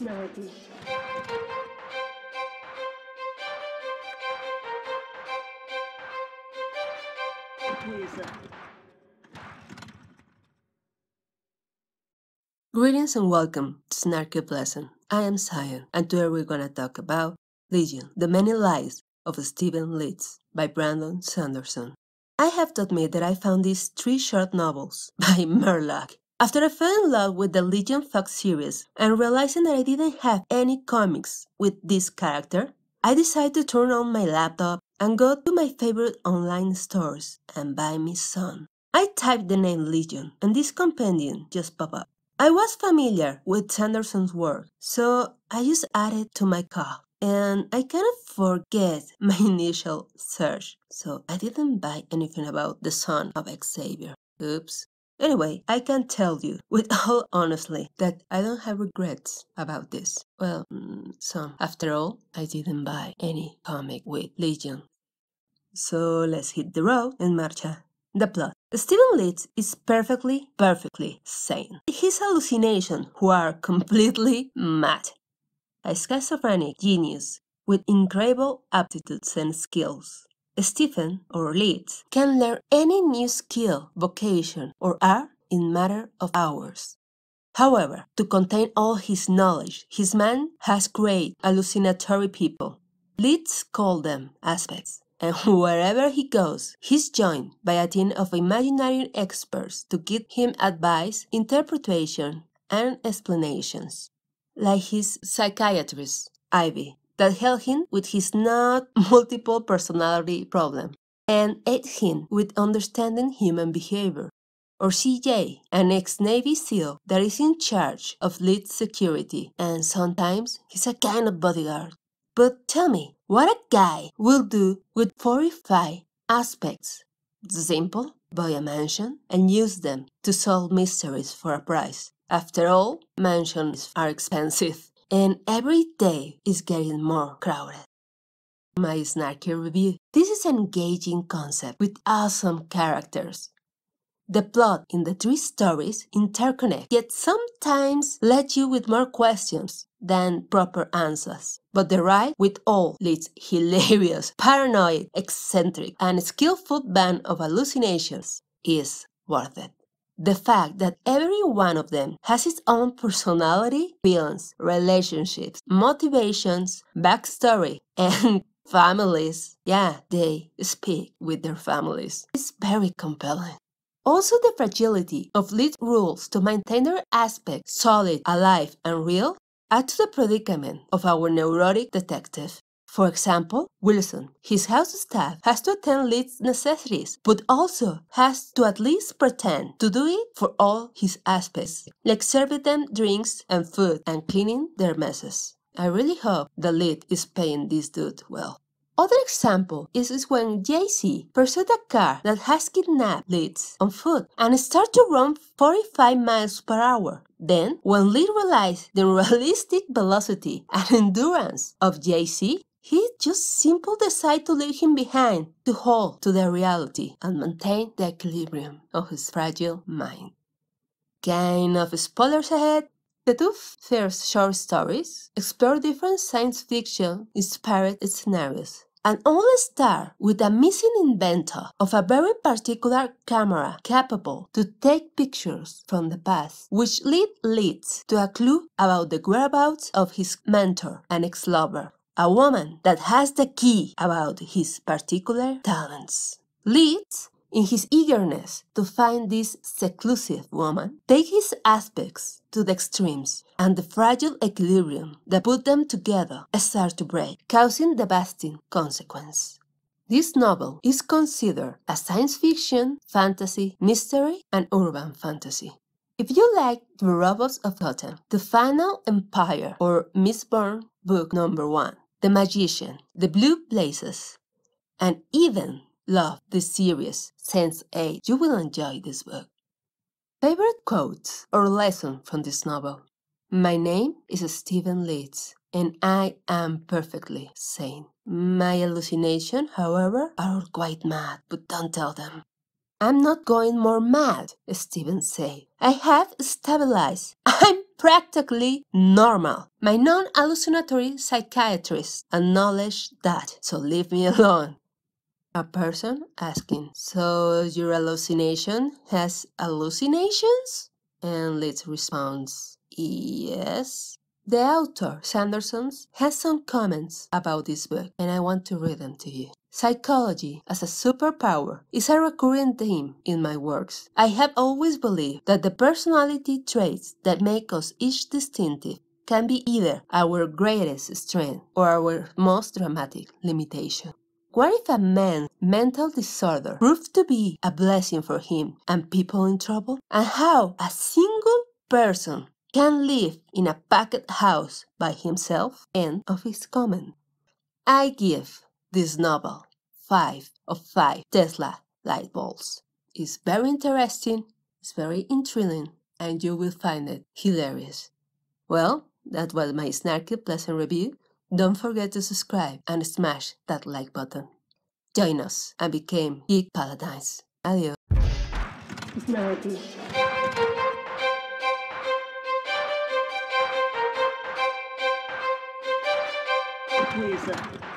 narrative. Please. Greetings and welcome to Snarky Lesson. I am Zion, and today we're gonna talk about Legion, The Many Lives of Stephen Leeds by Brandon Sanderson. I have to admit that I found these 3 short novels by Murloc. After I fell in love with the Legion Fox series and realizing that I didn't have any comics with this character, I decided to turn on my laptop and go to my favorite online stores and buy me some. I typed the name Legion and this compendium just popped up. I was familiar with Sanderson's work, so I just added to my cart. And I kind of forget my initial search, so I didn't buy anything about the son of Xavier. Oops. Anyway, I can tell you, with all honesty, that I don't have regrets about this. Well, some. After all, I didn't buy any comic with Legion. So let's hit the road and marcha. The plot. Stephen Leeds is perfectly sane. His hallucinations who are completely mad. A schizophrenic genius with incredible aptitudes and skills. Stephen, or Leeds, can learn any new skill, vocation, or art in matter of hours. However, to contain all his knowledge, his man has created hallucinatory people. Leeds call them aspects. And wherever he goes, he's joined by a team of imaginary experts to give him advice, interpretation, and explanations. Like his psychiatrist, Ivy, that helped him with his not multiple personality problem and aid him with understanding human behavior. Or CJ, an ex-Navy SEAL that is in charge of Leeds security, and sometimes he's a kind of bodyguard. But tell me, what a guy will do with 45 aspects? Simple, buy a mansion and use them to solve mysteries for a price. After all, mansions are expensive, and every day is getting more crowded. My snarky review. This is an engaging concept with awesome characters. The plot in the 3 stories interconnect, yet sometimes let you with more questions than proper answers. But the ride with all Leeds' hilarious, paranoid, eccentric, and skillful band of hallucinations is worth it. The fact that every one of them has its own personality, feelings, relationships, motivations, backstory, and families, they speak with their families, is very compelling. Also, the fragility of Leeds' rules to maintain their aspect solid, alive, and real add to the predicament of our neurotic detective. For example, Wilson, his house staff, has to attend Leeds' necessities, but also has to at least pretend to do it for all his aspects, like serving them drinks and food and cleaning their messes. I really hope the lead is paying this dude well. Other example is when JC pursued a car that has kidnapped Leeds on foot and starts to run 45 miles per hour. Then, when Leeds realized the realistic velocity and endurance of JC, he just simply decided to leave him behind to hold to the reality and maintain the equilibrium of his fragile mind. Kind of spoilers ahead. The 2 first short stories explore different science fiction inspired scenarios and all start with a missing inventor of a very particular camera capable to take pictures from the past, which leads to a clue about the whereabouts of his mentor and ex-lover, a woman that has the key about his particular talents. Leeds, in his eagerness to find this seclusive woman, takes his aspects to the extremes, and the fragile equilibrium that put them together starts to break, causing devastating consequences. This novel is considered a science fiction, fantasy, mystery, and urban fantasy. If you like The Robots of Gotham, The Final Empire, or Mistborn Book Number 1, The Magician, The Blue Blazes, and even love the series Sense8, you will enjoy this book. Favorite quotes or lesson from this novel? My name is Stephen Leeds, and I am perfectly sane. My hallucinations, however, are quite mad, but don't tell them. I'm not going more mad, Stephen said. I have stabilized. I'm practically normal. My non-hallucinatory psychiatrist acknowledged that, so leave me alone. A person asking, so your hallucination has hallucinations? And Leeds responds, yes. The author, Sanderson, has some comments about this book, and I want to read them to you. Psychology as a superpower is a recurring theme in my works. I have always believed that the personality traits that make us each distinctive can be either our greatest strength or our most dramatic limitation. What if a man's mental disorder proved to be a blessing for him and people in trouble? And how a single person can live in a packed house by himself? End of his comment. I give this novel 5 of 5 Tesla light bulbs. It's very interesting, it's very intriguing, and you will find it hilarious. Well, that was my snarky pleasant review. Don't forget to subscribe and smash that like button. Join us and become geek paladins. Adios. Snarky. Please.